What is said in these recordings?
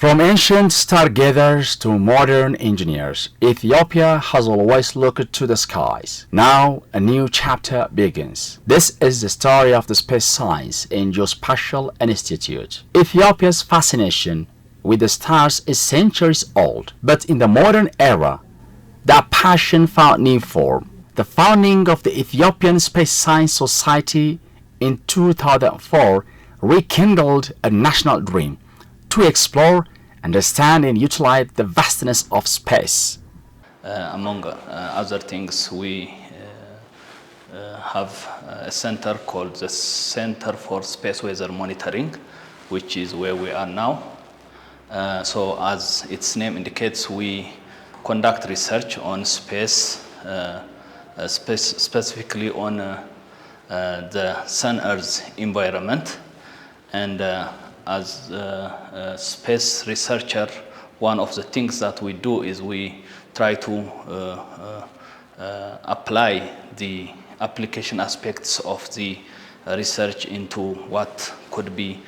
From ancient star-gatherers to modern engineers, Ethiopia has always looked to the skies. Now, a new chapter begins. This is the story of the Space Science and Geospatial Institute. Ethiopia's fascination with the stars is centuries old, but in the modern era, that passion found new form. The founding of the Ethiopian Space Science Society in 2004 rekindled a national dream to explore, understand, and utilize the vastness of space. Among other things, we have a center called the Center for Space Weather Monitoring, which is where we are now. So as its name indicates, we conduct research on space, specifically on the Sun-Earth environment. And as a space researcher, one of the things that we do is we try to apply the application aspects of the research into what could be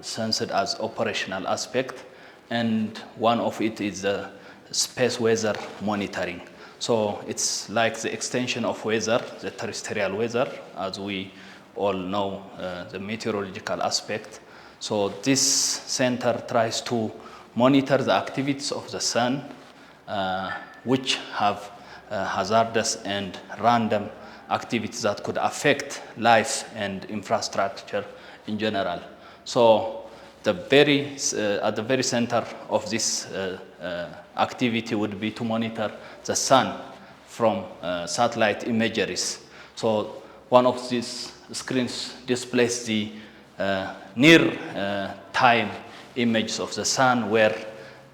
sensed as operational aspect, and one of it is the space weather monitoring. So it's like the extension of weather, the terrestrial weather, as we all know the meteorological aspect. So this center tries to monitor the activities of the sun, which have hazardous and random activities that could affect life and infrastructure in general. So at the very center of this activity would be to monitor the sun from satellite imageries. So one of these screens displays the near time images of the sun, where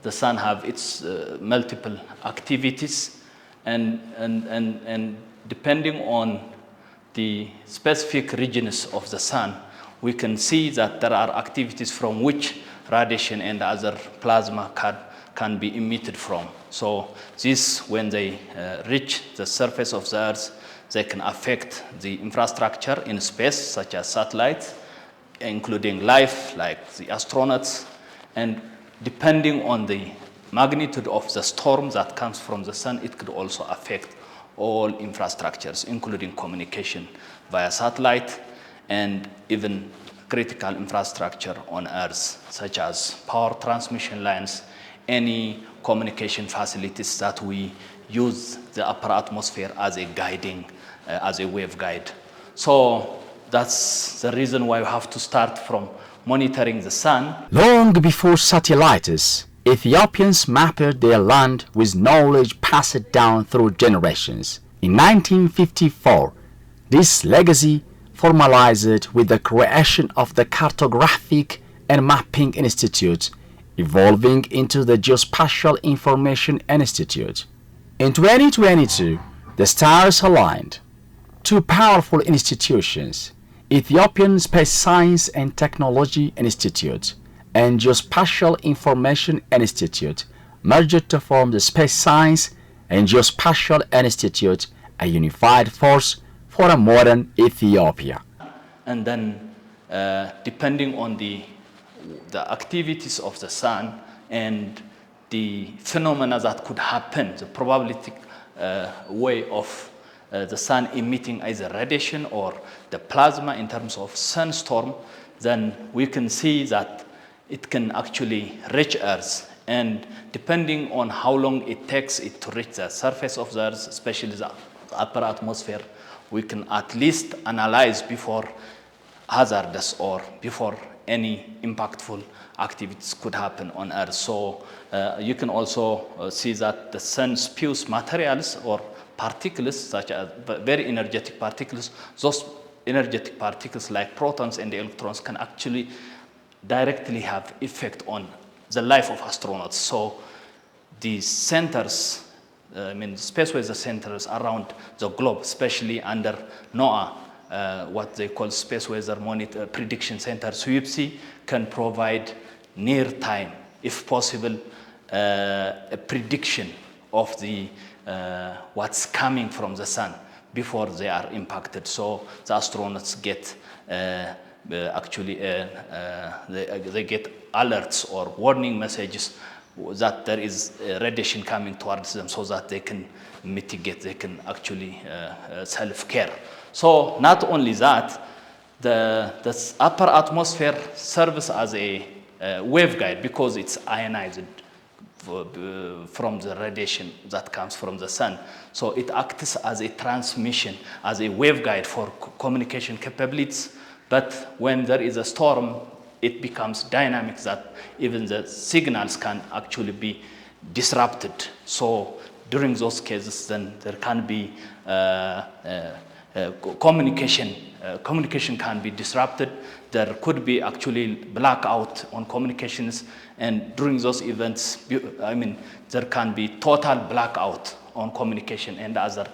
the sun have its multiple activities, and depending on the specific regions of the sun, we can see that there are activities from which radiation and other plasma can be emitted from. So this, when they reach the surface of the Earth, they can affect the infrastructure in space, such as satellites, including life, like the astronauts. And depending on the magnitude of the storm that comes from the sun, it could also affect all infrastructures, including communication via satellite and even critical infrastructure on Earth, such as power transmission lines, any communication facilities that we use the upper atmosphere as a guiding, as a wave guide. So that's the reason why we have to start from monitoring the sun. Long before satellites, Ethiopians mapped their land with knowledge passed down through generations. In 1954, this legacy formalized with the creation of the Cartographic and Mapping Institute, evolving into the Geospatial Information Institute. In 2022, the stars aligned. Two powerful institutions, Ethiopian Space Science and Technology Institute and Geospatial Information Institute, merged to form the Space Science and Geospatial Institute, a unified force for a modern Ethiopia. And then, depending on the activities of the sun and the phenomena that could happen, the probabilistic way of the sun emitting either radiation or the plasma in terms of sunstorm, then we can see that it can actually reach Earth. And depending on how long it takes it to reach the surface of the Earth, especially the upper atmosphere, we can at least analyze before hazardous or before any impactful activities could happen on Earth. So you can also see that the sun spews materials or particles, such as very energetic particles. Those energetic particles like protons and electrons can actually directly have effect on the life of astronauts. So the centers, space weather centers around the globe, especially under NOAA, what they call Space Weather Monitor Prediction Center, SWIPC, can provide near time, if possible, a prediction of the what's coming from the sun before they are impacted. So the astronauts get they get alerts or warning messages that there is radiation coming towards them, so that they can mitigate, they can actually self-care. So not only that, the upper atmosphere serves as a waveguide because it's ionized from the radiation that comes from the sun. So it acts as a transmission, as a waveguide for communication capabilities. But when there is a storm, it becomes dynamic, that even the signals can actually be disrupted. So during those cases, then there can be communication can be disrupted. There could be actually blackout on communications, and during those events, there can be total blackout on communication and other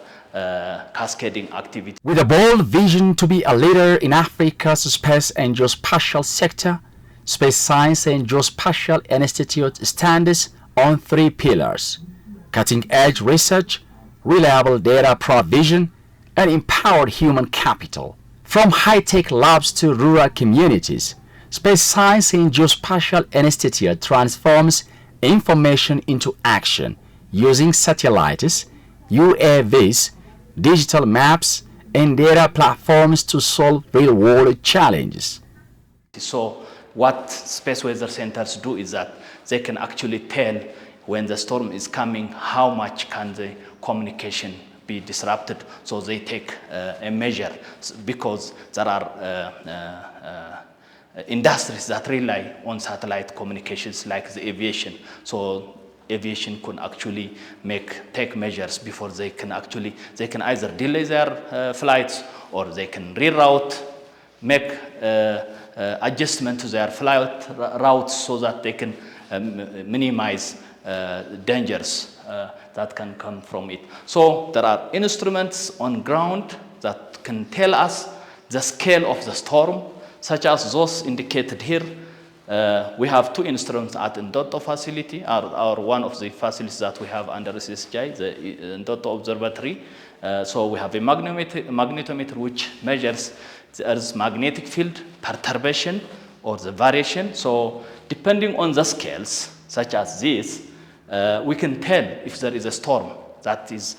cascading activities. With a bold vision to be a leader in Africa's space and geospatial sector, Space Science and Geospatial Institute stands on 3 pillars: cutting-edge research, reliable data provision, and empowered human capital. From high-tech labs to rural communities, Space Science and Geospatial Institute transforms information into action using satellites, UAVs, digital maps, and data platforms to solve real-world challenges. So what space weather centers do is that they can actually tell when the storm is coming, how much can the communication be disrupted. So they take a measure, because there are industries that rely on satellite communications, like the aviation. So aviation can actually take measures before they can either delay their flights, or they can reroute, make adjustment to their flight routes, so that they can minimize dangers that can come from it. So there are instruments on ground that can tell us the scale of the storm, such as those indicated here. We have 2 instruments at Ndoto facility, or one of the facilities that we have under SSGI, the Ndoto Observatory. So we have a magnetometer which measures the Earth's magnetic field perturbation or the variation. So depending on the scales, such as this, we can tell if there is a storm that is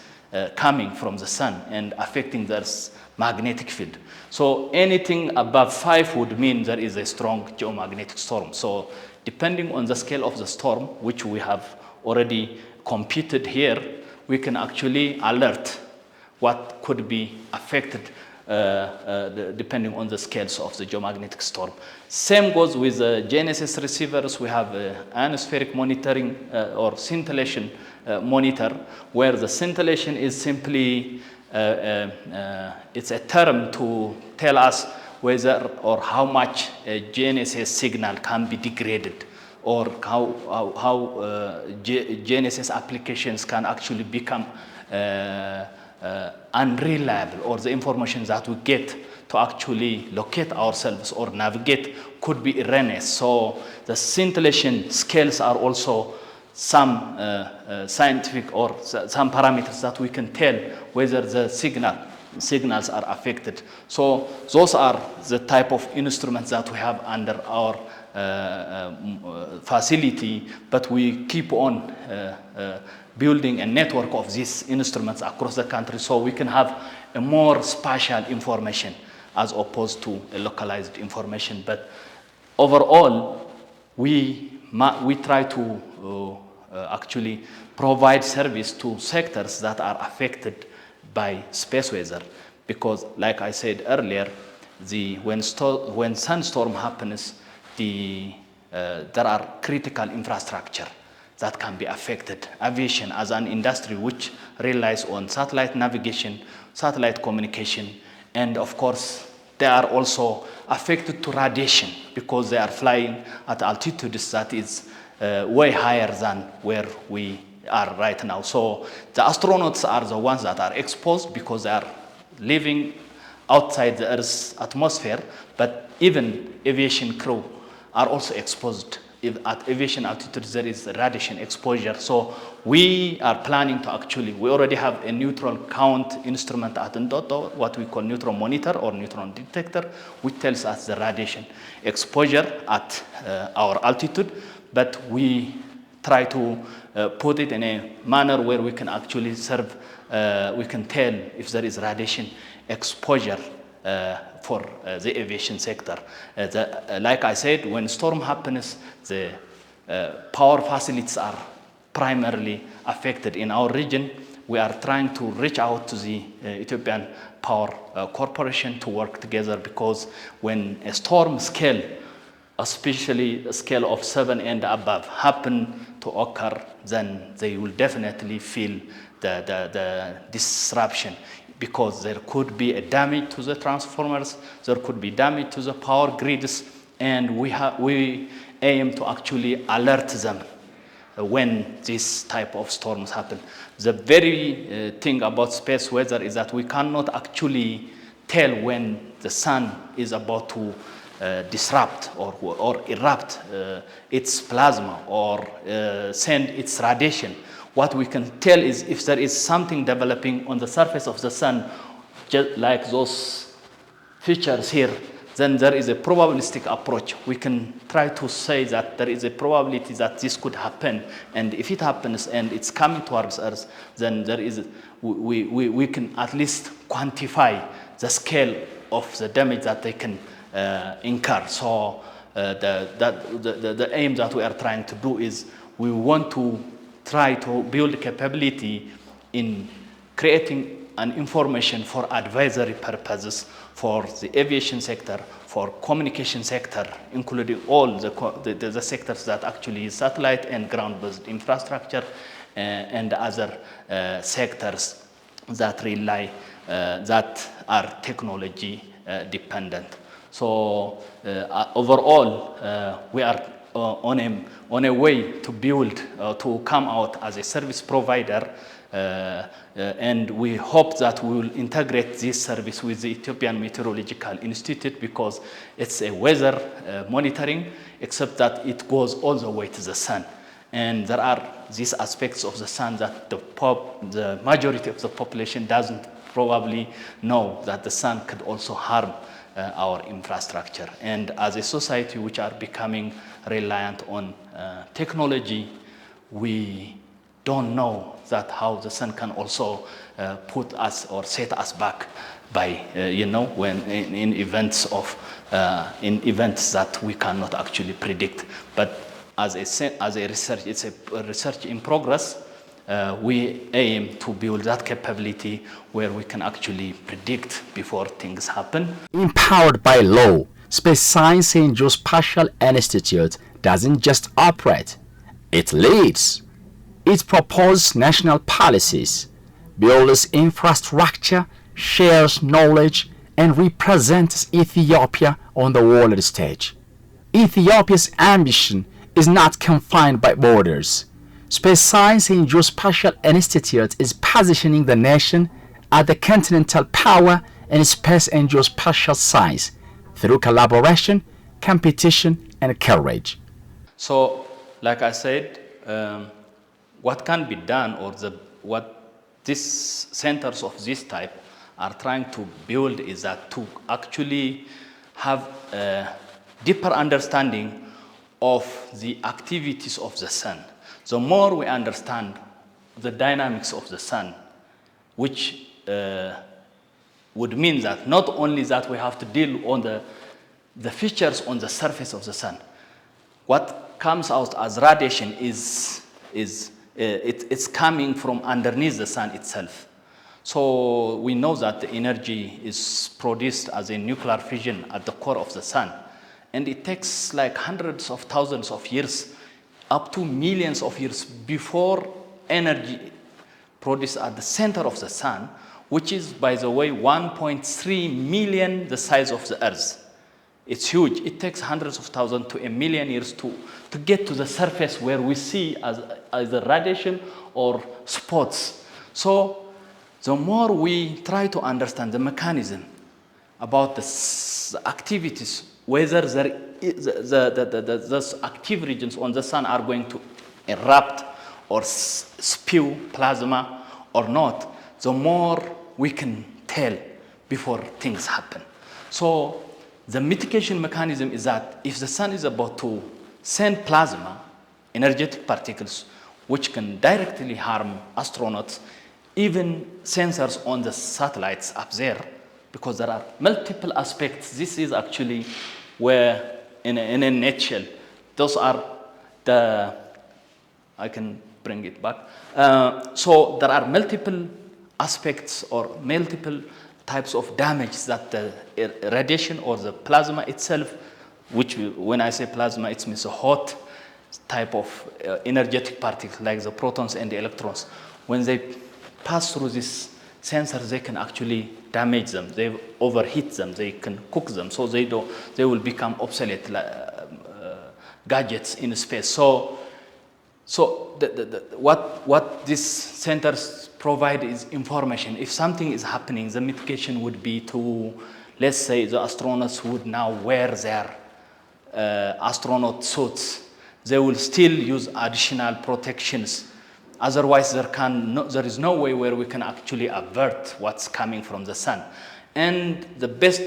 coming from the sun and affecting the Earth's magnetic field. So anything above 5 would mean there is a strong geomagnetic storm. So depending on the scale of the storm, which we have already computed here, we can actually alert what could be affected depending on the scales of the geomagnetic storm. Same goes with the GNSS receivers. We have ionospheric monitoring or scintillation monitor, where the scintillation is simply it's a term to tell us whether or how much a GNSS signal can be degraded, or how GNSS applications can actually become unreliable, or the information that we get to actually locate ourselves or navigate could be erroneous. So the scintillation scales are also some scientific or some parameters that we can tell whether the signals are affected. So those are the type of instruments that we have under our facility, but we keep on building a network of these instruments across the country, so we can have a more spatial information as opposed to a localized information. But overall, we try to actually provide service to sectors that are affected by space weather, because, like I said earlier, when sunstorm happens, there are critical infrastructure that can be affected. Aviation, as an industry which relies on satellite navigation, satellite communication, and of course they are also affected to radiation, because they are flying at altitudes that is way higher than where we are right now. So the astronauts are the ones that are exposed, because they are living outside the Earth's atmosphere, but even aviation crew are also exposed at aviation altitude there is radiation exposure. So we are planning to we already have a neutron count instrument at Ndoto, what we call neutron monitor or neutron detector, which tells us the radiation exposure at our altitude, but we try to put it in a manner where we can actually we can tell if there is radiation exposure for the aviation sector. Like I said, when storm happens, the power facilities are primarily affected in our region. We are trying to reach out to the Ethiopian Power Corporation to work together, because when a storm scale, especially a scale of 7 and above, happen to occur, then they will definitely feel the disruption, because there could be a damage to the transformers, there could be damage to the power grids, and we aim to actually alert them when this type of storms happen. The very thing about space weather is that we cannot actually tell when the sun is about to disrupt or erupt its plasma or send its radiation. What we can tell is if there is something developing on the surface of the sun, just like those features here, then there is a probabilistic approach. We can try to say that there is a probability that this could happen, and if it happens and it's coming towards Earth, then there is we can at least quantify the scale of the damage that they can incur. So the aim that we are trying to do is we want to try to build capability in creating an information for advisory purposes for the aviation sector, for communication sector, including all the sectors that actually is satellite and ground-based infrastructure, and other sectors that rely, that are technology dependent. So overall, we are on a way to build, to come out as a service provider, and we hope that we will integrate this service with the Ethiopian Meteorological Institute, because it's a weather monitoring, except that it goes all the way to the sun. And there are these aspects of the sun that the majority of the population doesn't probably know, that the sun could also harm our infrastructure. And as a society which are becoming reliant on technology, we don't know that how the sun can also put us or set us back by, when in events that we cannot actually predict. But as a research, it's a research in progress. We aim to build that capability where we can actually predict before things happen. Empowered by law, Space Science and Geospatial Institute doesn't just operate, it leads. It proposes national policies, builds infrastructure, shares knowledge, and represents Ethiopia on the world stage. Ethiopia's ambition is not confined by borders. Space Science and Geospatial Institute is positioning the nation as the continental power in space and geospatial science through collaboration, competition, and courage. So, like I said, what can be done, or what these centers of this type are trying to build, is that to actually have a deeper understanding of the activities of the sun. The more we understand the dynamics of the sun, which would mean that not only that we have to deal on the features on the surface of the sun, what comes out as radiation it's coming from underneath the sun itself. So we know that the energy is produced as a nuclear fission at the core of the sun, and it takes like hundreds of thousands of years, up to millions of years, before energy produced at the center of the sun, which is, by the way, 1.3 million the size of the Earth. It's huge. It takes hundreds of thousands to a million years to get to the surface where we see as either radiation or spots. So the more we try to understand the mechanism about the activities, whether there those active regions on the sun are going to erupt or spew plasma or not, the more we can tell before things happen. So the mitigation mechanism is that if the sun is about to send plasma, energetic particles, which can directly harm astronauts, even sensors on the satellites up there, because there are multiple aspects. This is actually where, in a nutshell, those are the, I can bring it back. So there are multiple aspects or multiple types of damage that the radiation or the plasma itself, which when I say plasma, it means a hot type of energetic particle like the protons and the electrons. When they pass through these sensors, they can actually damage them. They overheat them. They can cook them. So they will become obsolete gadgets in space. So what these centers provide is information. If something is happening, the mitigation would be to, let's say, the astronauts would now wear their astronaut suits. They will still use additional protections. Otherwise, there is no way where we can actually avert what's coming from the sun. And the best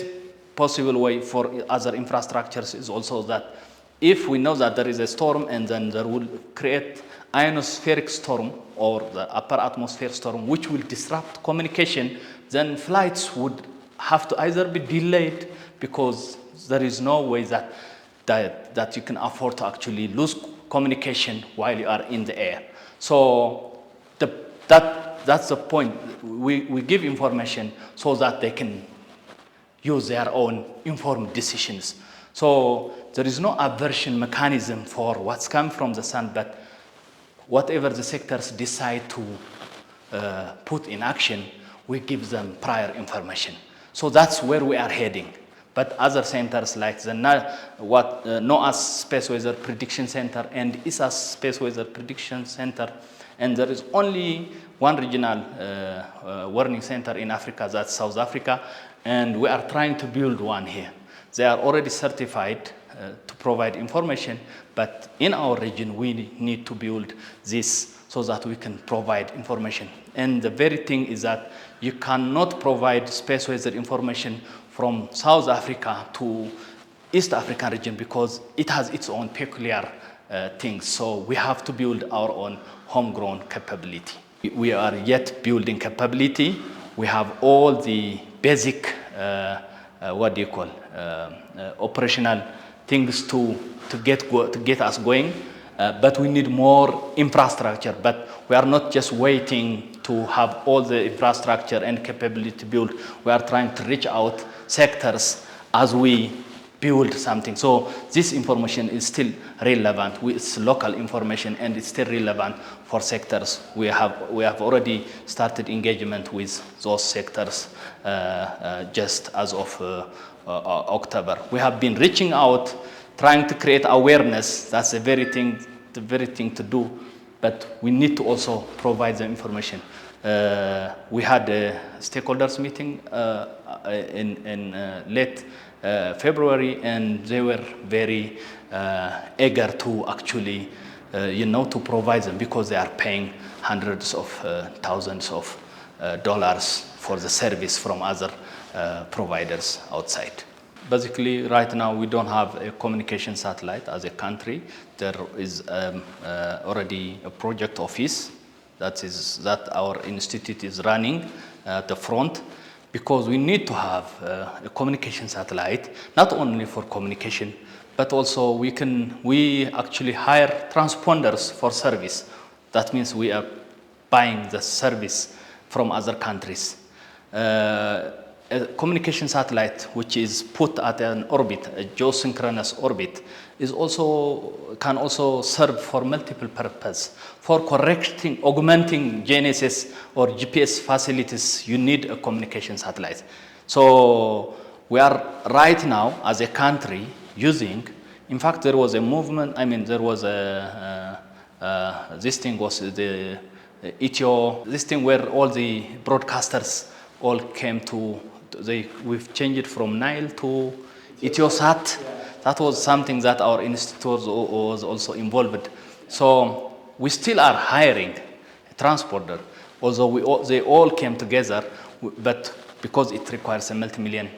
possible way for other infrastructures is also that if we know that there is a storm and then there will create ionospheric storm or the upper atmosphere storm, which will disrupt communication, then flights would have to either be delayed because there is no way that you can afford to actually lose communication while you are in the air. So that's the point. We give information so that they can use their own informed decisions. So there is no aversion mechanism for what's come from the sun, but whatever the sectors decide to put in action, we give them prior information. So that's where we are heading. But other centers like the NOAA's Space Weather Prediction Center and ESA's Space Weather Prediction Center, and there is only one regional warning center in Africa, that's South Africa, and we are trying to build one here. They are already certified to provide information, but in our region we need to build this so that we can provide information. And the very thing is that you cannot provide space weather information from South Africa to East African region because it has its own peculiar things. So we have to build our own homegrown capability. We are yet building capability. We have all the basic, operational things to get us going, but we need more infrastructure. But we are not just waiting to have all the infrastructure and capability built. We are trying to reach out sectors as we build something. So this information is still relevant. It's local information and it's still relevant for sectors. We have already started engagement with those sectors just as of October. We have been reaching out, trying to create awareness. That's the very thing to do. But we need to also provide the information. We had a stakeholders meeting in late February, and they were very eager to actually, to provide them because they are paying hundreds of thousands of dollars for the service from other providers outside. Basically, right now we don't have a communication satellite as a country. There is already a project office that our institute is running at the front, because we need to have a communication satellite, not only for communication, but also we actually hire transponders for service. That means we are buying the service from other countries. A communication satellite which is put at an orbit, a geosynchronous orbit, can also serve for multiple purposes. For augmenting GNSS or GPS facilities, you need a communication satellite. So we are right now as a country using, in fact there was a movement, there was this thing was the this thing where all the broadcasters all came to, we've changed it from Nile to Etiosat. That was something that our institute was also involved. So we still are hiring a transporter, although they all came together, but because it requires a multi-million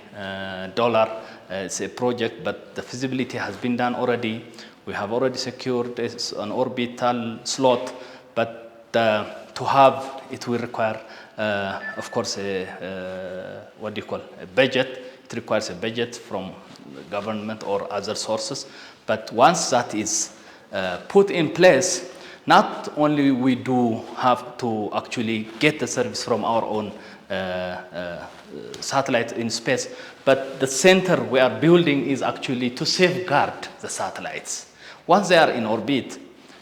dollar, it's a project, but the feasibility has been done already. We have already secured an orbital slot, but to have it will require, of course, a budget. It requires a budget from the government or other sources. But once that is put in place, not only we do have to actually get the service from our own satellite in space, but the center we are building is actually to safeguard the satellites. Once they are in orbit,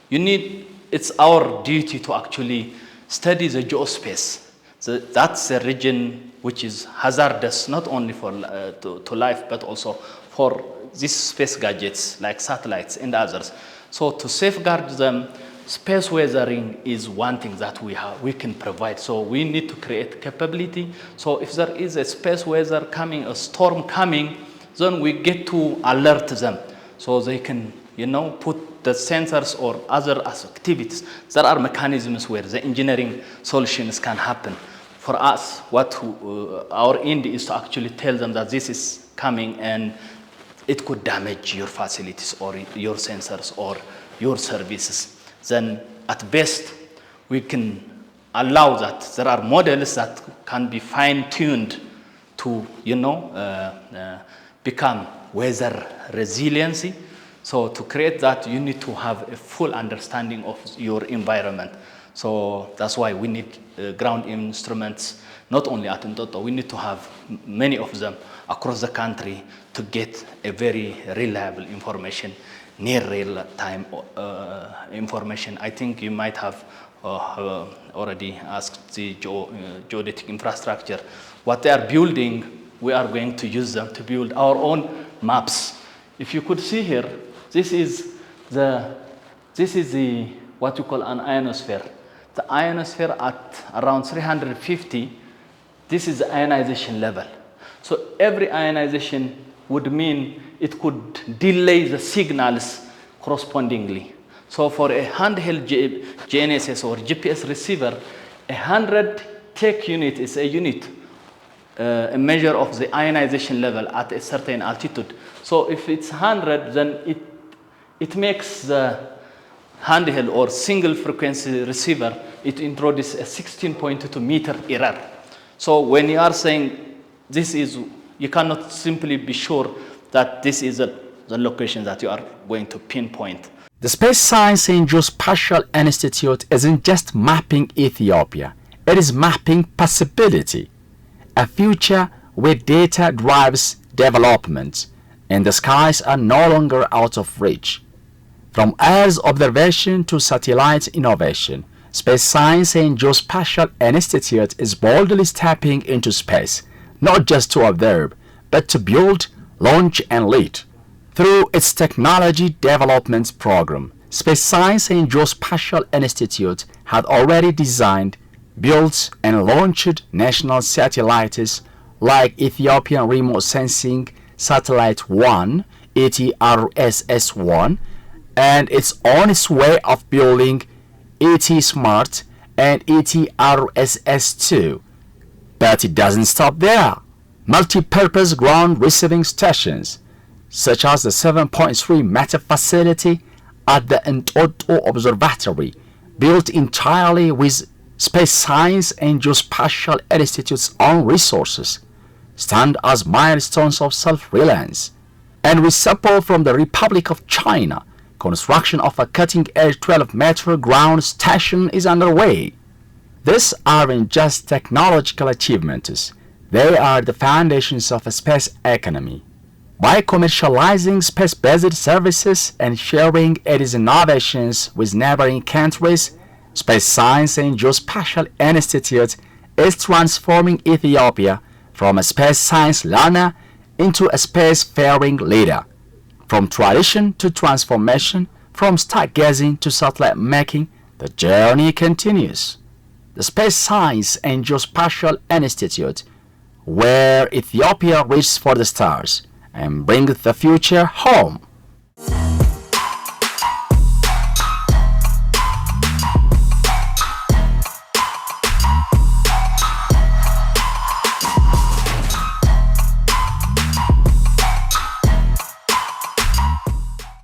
it's our duty to actually study the geospace. So that's a region which is hazardous not only for to life, but also for these space gadgets like satellites and others. So to safeguard them, space weathering is one thing that we can provide. So we need to create capability. So if there is a space weather coming, a storm coming, then we get to alert them so they can, put the sensors or other activities. There are mechanisms where the engineering solutions can happen. For us, our end is to actually tell them that this is coming and it could damage your facilities or your sensors or your services. Then at best, we can allow that. There are models that can be fine-tuned to, become weather resiliency. So to create that, you need to have a full understanding of your environment. So that's why we need ground instruments, not only at Ntoto. We need to have many of them across the country to get a very reliable information, near real-time information. I think you might have already asked the geodetic infrastructure. What they are building, we are going to use them to build our own maps. If you could see here, this is what you call an ionosphere. The ionosphere at around 350, this is the ionization level. So every ionization would mean it could delay the signals correspondingly. So for a handheld GNSS or GPS receiver, 100 tech unit is a unit, a measure of the ionization level at a certain altitude. So if it's 100, then it makes the handheld or single frequency receiver, it introduces a 16.22 meter error. So when you are saying this is, you cannot simply be sure that this is the location that you are going to pinpoint. The Space Science and Geospatial Institute isn't just mapping Ethiopia, it is mapping possibility, a future where data drives development and the skies are no longer out of reach. From Earth observation to satellite innovation, Space Science and Geospatial Institute is boldly stepping into space, not just to observe, but to build, launch, and lead. Through its technology development program, Space Science and Geospatial Institute had already designed, built, and launched national satellites like Ethiopian Remote Sensing Satellite 1, ETRSS-1, and it's on its way of building ET-SMART and ETRSS-2. But it doesn't stop there. Multi-purpose ground receiving stations, such as the 7.3 meter facility at the Ntoto Observatory, built entirely with Space Science and Geospatial Institute's own resources, stand as milestones of self-reliance. And with support from the Republic of China, construction of a cutting-edge 12-meter ground station is underway. These aren't just technological achievements, they are the foundations of a space economy. By commercializing space-based services and sharing its innovations with neighboring countries, Space Science and Geospatial Institute is transforming Ethiopia from a space science learner into a space-faring leader. From tradition to transformation, from stargazing to satellite making, the journey continues. The Space Science and Geospatial Institute, where Ethiopia reaches for the stars and bring the future home.